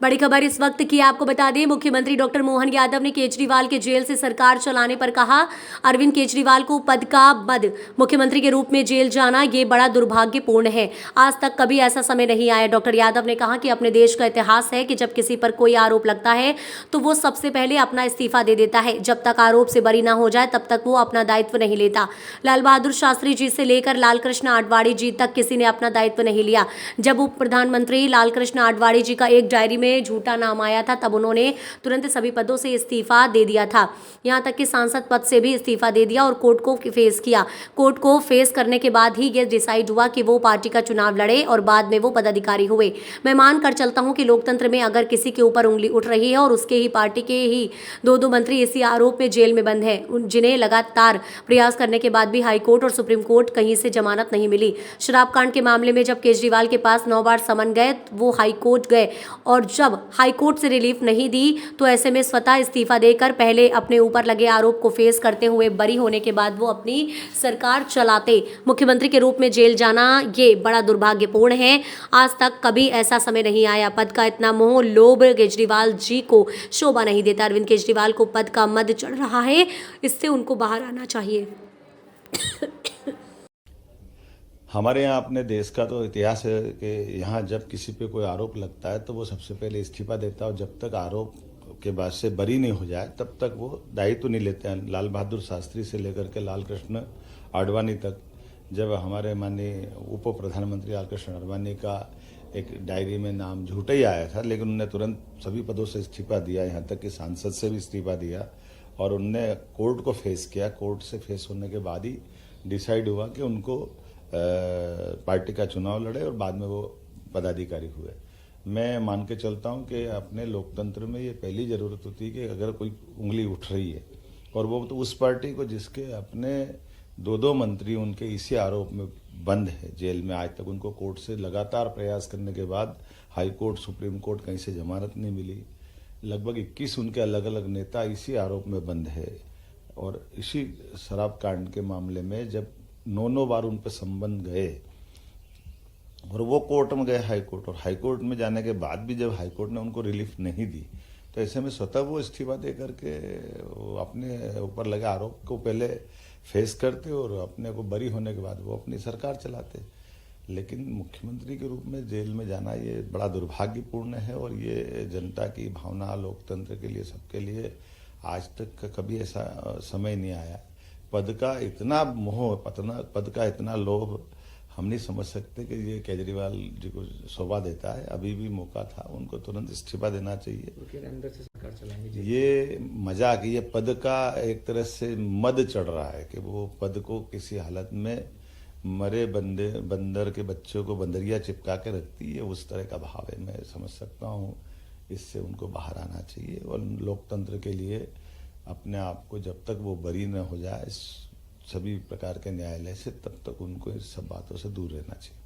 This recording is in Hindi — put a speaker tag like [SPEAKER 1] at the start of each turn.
[SPEAKER 1] बड़ी खबर इस वक्त की आपको बता दें, मुख्यमंत्री डॉक्टर मोहन यादव ने केजरीवाल के जेल से सरकार चलाने पर कहा, अरविंद केजरीवाल को पद का मद मुख्यमंत्री के रूप में जेल जाना ये बड़ा दुर्भाग्यपूर्ण है। आज तक कभी ऐसा समय नहीं आया। डॉक्टर यादव ने कहा कि अपने देश का इतिहास है कि जब किसी पर कोई आरोप लगता है तो वो सबसे पहले अपना इस्तीफा दे देता है। जब तक आरोप से बरी ना हो जाए तब तक वो अपना दायित्व नहीं लेता। लाल बहादुर शास्त्री जी से लेकर लालकृष्ण आडवाणी जी तक किसी ने अपना दायित्व नहीं लिया। जब उप प्रधानमंत्री लालकृष्ण आडवाणी जी का एक डायरी में झूठा नाम आया था तब उन्होंने तुरंत सभी पदों से इस्तीफा दे दिया था। यहां तक कि सांसद पद से भी इस्तीफा दे दिया और कोर्ट को फेस किया। कोर्ट को फेस करने के बाद ही यह डिसाइड हुआ कि वो पार्टी का चुनाव लड़े और बाद में वो पदाधिकारी हुए। मैं मान कर चलता हूं कि लोकतंत्र में अगर किसी के ऊपर उंगली उठ रही है और उसके ही पार्टी के ही दो मंत्री इसी आरोप में जेल में बंद हैं, जिन्हें लगातार प्रयास करने के बाद भी हाईकोर्ट और सुप्रीम कोर्ट कहीं से जमानत नहीं मिली। शराब कांड के मामले में जब केजरीवाल के पास 9 बार समन गए, वो हाईकोर्ट गए और जब हाईकोर्ट से रिलीफ नहीं दी तो ऐसे में स्वतः इस्तीफा देकर पहले अपने ऊपर लगे आरोप को फेस करते हुए बरी होने के बाद वो अपनी सरकार चलाते। मुख्यमंत्री के रूप में जेल जाना ये बड़ा दुर्भाग्यपूर्ण है। आज तक कभी ऐसा समय नहीं आया। पद का इतना मोह लोभ केजरीवाल जी को शोभा नहीं देता। अरविंद केजरीवाल को पद का मद चढ़ रहा है, इससे उनको बाहर आना चाहिए।
[SPEAKER 2] हमारे यहाँ अपने देश का तो इतिहास है कि यहाँ जब किसी पे कोई आरोप लगता है तो वो सबसे पहले इस्तीफा देता है और जब तक आरोप के बाद से बरी नहीं हो जाए तब तक वो दायित्व नहीं लेते हैं। लाल बहादुर शास्त्री से लेकर के लालकृष्ण आडवाणी तक, जब हमारे माननीय उप प्रधानमंत्री लालकृष्ण आडवाणी का एक डायरी में नाम झूठा ही आया था, लेकिन उन्होंने तुरंत सभी पदों से इस्तीफा दिया, यहाँ तक कि सांसद से भी इस्तीफा दिया और उनने कोर्ट को फेस किया। कोर्ट से फेस होने के बाद ही डिसाइड हुआ कि उनको पार्टी का चुनाव लड़े और बाद में वो पदाधिकारी हुए। मैं मान के चलता हूं कि अपने लोकतंत्र में ये पहली जरूरत होती है कि अगर कोई उंगली उठ रही है और वो तो उस पार्टी को जिसके अपने 2 मंत्री उनके इसी आरोप में बंद है जेल में, आज तक उनको कोर्ट से लगातार प्रयास करने के बाद हाई कोर्ट सुप्रीम कोर्ट कहीं से जमानत नहीं मिली। लगभग 21 उनके अलग अलग नेता इसी आरोप में बंद है और इसी शराब कांड के मामले में जब 9 बार उन पर संबंध गए और वो कोर्ट में गए हाईकोर्ट, और हाईकोर्ट में जाने के बाद भी जब हाईकोर्ट ने उनको रिलीफ नहीं दी तो ऐसे में स्वतः वो इस्तीफा दे करके अपने ऊपर लगे आरोप को पहले फेस करते और अपने को बरी होने के बाद वो अपनी सरकार चलाते। लेकिन मुख्यमंत्री के रूप में जेल में जाना ये बड़ा दुर्भाग्यपूर्ण है और ये जनता की भावना, लोकतंत्र के लिए, सबके लिए आज तक कभी ऐसा समय नहीं आया। पद का इतना मोह, पद का इतना लोभ हम नहीं समझ सकते कि ये केजरीवाल जी को शोभा देता है। अभी भी मौका था, उनको तुरंत इस्तीफा देना चाहिए।
[SPEAKER 3] अंदर से सरकार चलाएंगे।
[SPEAKER 2] ये मजाक, ये पद का एक तरह से मद चढ़ रहा है कि वो पद को किसी हालत में मरे बंदर के बच्चों को बंदरिया चिपका के रखती है, उस तरह का भाव है। मैं समझ सकता हूँ, इससे उनको बाहर आना चाहिए और लोकतंत्र के लिए अपने आप को जब तक वो बरी न हो जाए सभी प्रकार के न्यायालय से, तब तक उनको इस सब बातों से दूर रहना चाहिए।